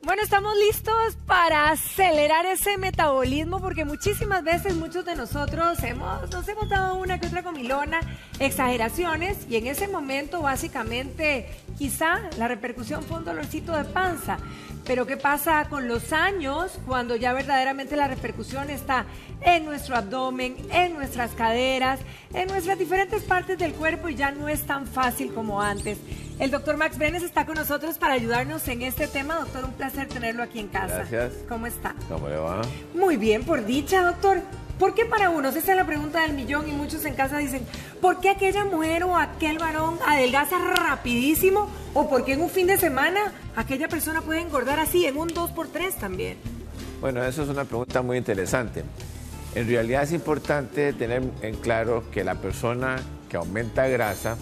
Bueno, estamos listos para acelerar ese metabolismo porque muchísimas veces muchos de nosotros nos hemos dado una que otra comilona, exageraciones, y en ese momento básicamente quizá la repercusión fue un dolorcito de panza. Pero ¿qué pasa con los años cuando ya verdaderamente la repercusión está en nuestro abdomen, en nuestras caderas, en nuestras diferentes partes del cuerpo y ya no es tan fácil como antes? El doctor Max Brenes está con nosotros para ayudarnos en este tema. Doctor, un placer tenerlo aquí en casa. Gracias. ¿Cómo está? ¿Cómo le va? Muy bien, por dicha, doctor. ¿Por qué para unos? Esa es la pregunta del millón y muchos en casa dicen, ¿por qué aquella mujer o aquel varón adelgaza rapidísimo? ¿O por qué en un fin de semana aquella persona puede engordar así en un 2x3 también? Bueno, eso es una pregunta muy interesante. En realidad es importante tener en claro que la persona que aumenta grasa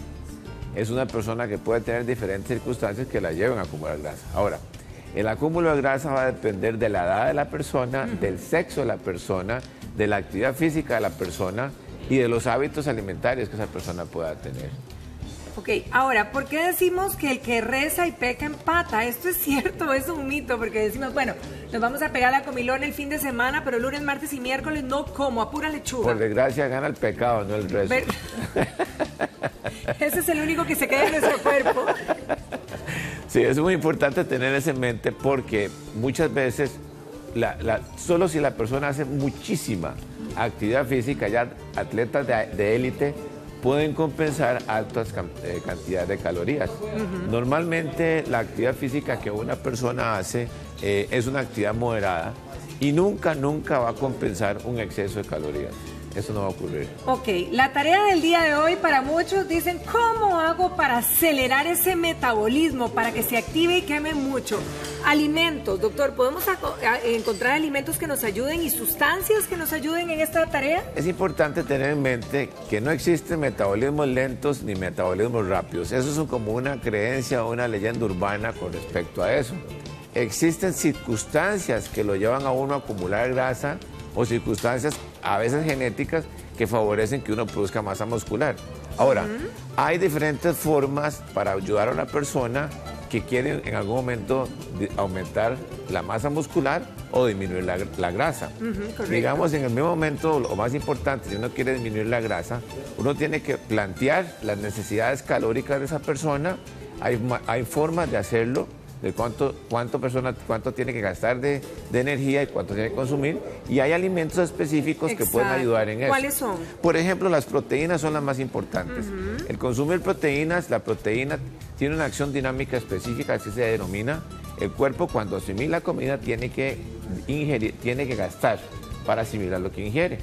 es una persona que puede tener diferentes circunstancias que la lleven a acumular grasa. Ahora, el acúmulo de grasa va a depender de la edad de la persona, del sexo de la persona, de la actividad física de la persona y de los hábitos alimentarios que esa persona pueda tener. Ok, ahora, ¿por qué decimos que el que reza y peca empata? ¿Esto es cierto o es un mito? Porque decimos, bueno, nos vamos a pegar la comilona el fin de semana, pero lunes, martes y miércoles no como, a pura lechuga. Por desgracia gana el pecado, no el rezo. Ese es el único que se queda en nuestro cuerpo. Sí, es muy importante tener eso en mente porque muchas veces, solo si la persona hace muchísima actividad física, ya atletas de élite pueden compensar altas cantidades de calorías. Normalmente la actividad física que una persona hace es una actividad moderada y nunca va a compensar un exceso de calorías. Eso no va a ocurrir. Ok, la tarea del día de hoy para muchos dicen, ¿cómo hago para acelerar ese metabolismo, para que se active y queme mucho? Alimentos, doctor, ¿podemos encontrar alimentos que nos ayuden y sustancias que nos ayuden en esta tarea? Es importante tener en mente que no existen metabolismos lentos ni metabolismos rápidos. Eso es como una creencia o una leyenda urbana con respecto a eso. Existen circunstancias que lo llevan a uno a acumular grasa o circunstancias a veces genéticas que favorecen que uno produzca masa muscular. Ahora, hay diferentes formas para ayudar a una persona que quiere en algún momento aumentar la masa muscular o disminuir la grasa. Digamos, en el mismo momento, lo más importante, si uno quiere disminuir la grasa, uno tiene que plantear las necesidades calóricas de esa persona. Hay formas de hacerlo, de cuánto tiene que gastar de energía y cuánto tiene que consumir, y hay alimentos específicos que pueden ayudar en eso. ¿Cuáles son? Por ejemplo, las proteínas son las más importantes. El consumir proteínas, la proteína tiene una acción dinámica específica, así se denomina. El cuerpo, cuando asimila comida, tiene que gastar para asimilar lo que ingiere.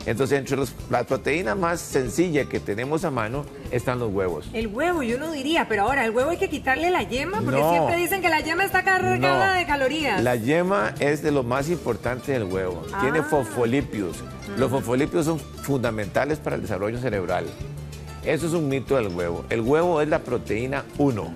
Entonces, entre las proteínas más sencillas que tenemos a mano están los huevos. El huevo, yo no diría, pero ahora, ¿el huevo hay que quitarle la yema? Porque siempre dicen que la yema está cargada de calorías. La yema es de lo más importante del huevo. Tiene fosfolípidos. Los fosfolípidos son fundamentales para el desarrollo cerebral. Eso es un mito del huevo. El huevo es la proteína 1.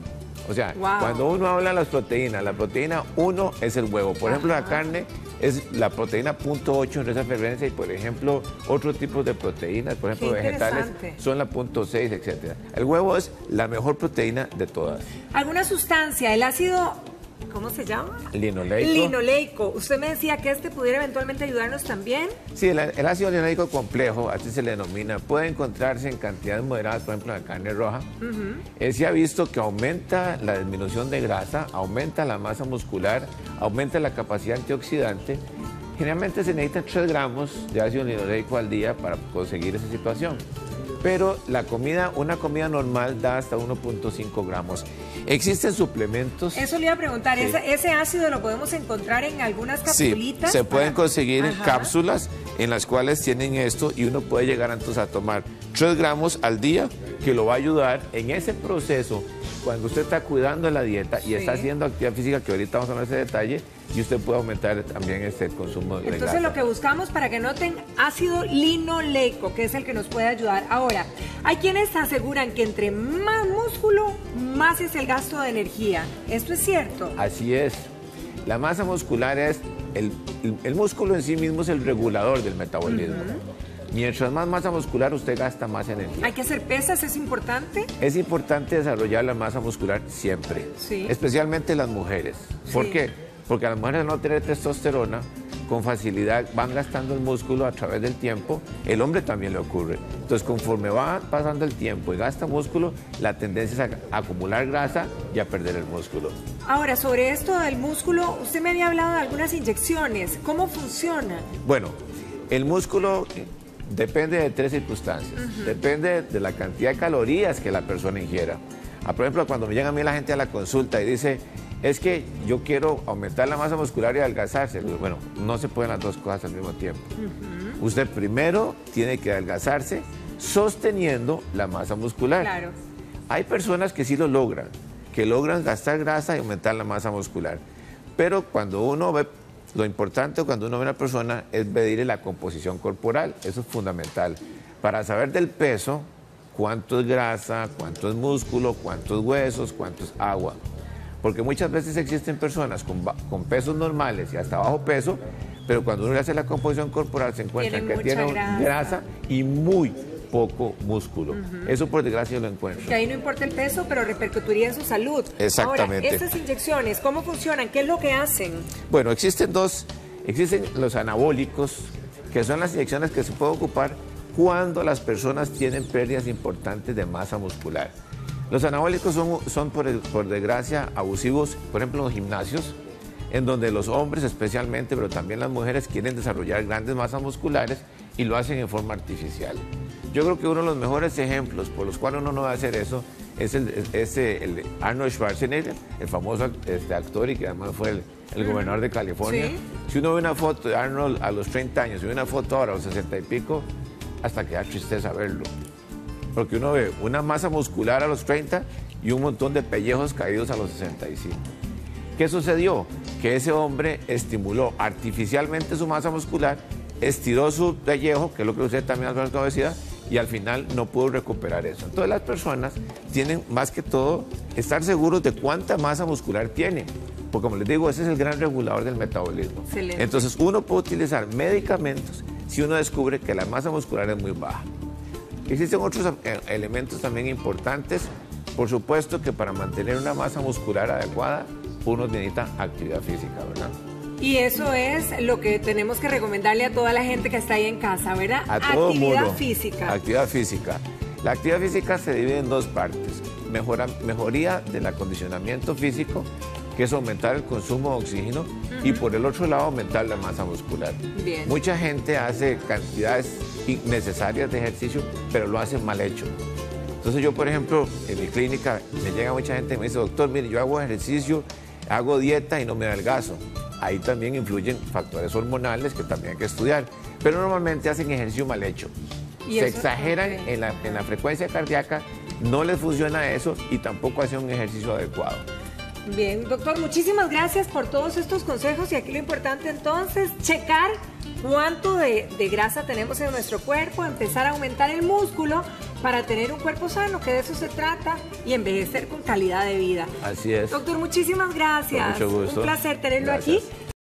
O sea, cuando uno habla de las proteínas, la proteína 1 es el huevo. Por ejemplo, la carne es la proteína 0.8 en esa referencia y, por ejemplo, otros tipos de proteínas, por ejemplo, vegetales, son la 0.6, etc. El huevo es la mejor proteína de todas. ¿Alguna sustancia? El ácido, ¿cómo se llama? Linoleico. Linoleico. Usted me decía que pudiera eventualmente ayudarnos también. Sí, el ácido linoleico complejo, así se le denomina, puede encontrarse en cantidades moderadas, por ejemplo, en la carne roja. Se ha visto que aumenta la disminución de grasa, aumenta la masa muscular, aumenta la capacidad antioxidante. Generalmente se necesitan 3 gramos de ácido linoleico al día para conseguir esa situación. Pero una comida normal da hasta 1.5 gramos. ¿Existen suplementos? Eso le iba a preguntar, sí. ¿Ese ácido lo podemos encontrar en algunas capsulitas? Sí, se pueden conseguir en cápsulas en las cuales tienen esto y uno puede llegar entonces a tomar 3 gramos al día, que lo va a ayudar en ese proceso cuando usted está cuidando la dieta y está haciendo actividad física, que ahorita vamos a ver ese detalle, y usted puede aumentar también el consumo de grasa. Entonces lo que buscamos, para que noten, ácido linoleico, que es el que nos puede ayudar. Ahora, hay quienes aseguran que entre más músculo, más es el gasto de energía. ¿Esto es cierto? Así es. La masa muscular es, el músculo en sí mismo es el regulador del metabolismo. Mientras más masa muscular, usted gasta más energía. ¿Hay que hacer pesas? ¿Es importante? Es importante desarrollar la masa muscular siempre, especialmente las mujeres. ¿Por qué? porque a las mujeres al no tener testosterona, con facilidad van gastando el músculo a través del tiempo, el hombre también le ocurre. Entonces, conforme va pasando el tiempo y gasta músculo, la tendencia es a acumular grasa y a perder el músculo. Ahora, sobre esto del músculo, usted me había hablado de algunas inyecciones. ¿Cómo funciona? Bueno, el músculo depende de 3 circunstancias. Depende de la cantidad de calorías que la persona ingiera. Por ejemplo, cuando me llega a mí la gente a la consulta y dice, es que yo quiero aumentar la masa muscular y adelgazarse. Bueno, no se pueden las dos cosas al mismo tiempo. Usted primero tiene que adelgazarse sosteniendo la masa muscular. Claro. Hay personas que sí lo logran, que logran gastar grasa y aumentar la masa muscular. Pero cuando uno ve, lo importante cuando uno ve a una persona es medirle la composición corporal. Eso es fundamental. Para saber del peso, cuánto es grasa, cuánto es músculo, cuántos huesos, cuánto es agua. Porque muchas veces existen personas con pesos normales y hasta bajo peso, pero cuando uno le hace la composición corporal se encuentra que tienen grasa y muy poco músculo. Eso por desgracia lo encuentro. Que ahí no importa el peso, pero repercutiría en su salud. Exactamente. Ahora, estas inyecciones, ¿cómo funcionan? ¿Qué es lo que hacen? Bueno, existen los anabólicos, que son las inyecciones que se pueden ocupar cuando las personas tienen pérdidas importantes de masa muscular. Los anabólicos son por desgracia, abusivos, por ejemplo, en los gimnasios, en donde los hombres especialmente, pero también las mujeres, quieren desarrollar grandes masas musculares y lo hacen en forma artificial. Yo creo que uno de los mejores ejemplos por los cuales uno no va a hacer eso es el Arnold Schwarzenegger, el famoso actor y que además fue el gobernador de California. ¿Sí? Si uno ve una foto de Arnold a los 30 años y ve una foto ahora a los 60 y pico, hasta que da tristeza verlo. Porque uno ve una masa muscular a los 30 y un montón de pellejos caídos a los 65. ¿Qué sucedió? Que ese hombre estimuló artificialmente su masa muscular, estiró su pellejo, que es lo que usted también hace con obesidad, y al final no pudo recuperar eso. Entonces las personas tienen más que todo estar seguros de cuánta masa muscular tienen, porque como les digo, ese es el gran regulador del metabolismo. Excelente. Entonces uno puede utilizar medicamentos si uno descubre que la masa muscular es muy baja. Existen otros elementos también importantes. Por supuesto que para mantener una masa muscular adecuada, uno necesita actividad física, ¿verdad? Y eso es lo que tenemos que recomendarle a toda la gente que está ahí en casa, ¿verdad? A todo actividad mundo. Física. Actividad física. La actividad física se divide en 2 partes. Mejoría del acondicionamiento físico, que es aumentar el consumo de oxígeno, y por el otro lado aumentar la masa muscular. Bien. Mucha gente hace cantidades innecesarias de ejercicio, pero lo hace mal hecho. Entonces yo, por ejemplo, en mi clínica me llega mucha gente y me dice, doctor, mire, yo hago ejercicio, hago dieta y no me adelgazo. Ahí también influyen factores hormonales que también hay que estudiar, pero normalmente hacen ejercicio mal hecho. Se exageran en la frecuencia cardíaca, no les funciona eso y tampoco hacen un ejercicio adecuado. Bien, doctor, muchísimas gracias por todos estos consejos y aquí lo importante entonces, checar cuánto de grasa tenemos en nuestro cuerpo, empezar a aumentar el músculo para tener un cuerpo sano, que de eso se trata, y envejecer con calidad de vida. Así es. Doctor, muchísimas gracias. Con mucho gusto. Un placer tenerlo Gracias. aquí.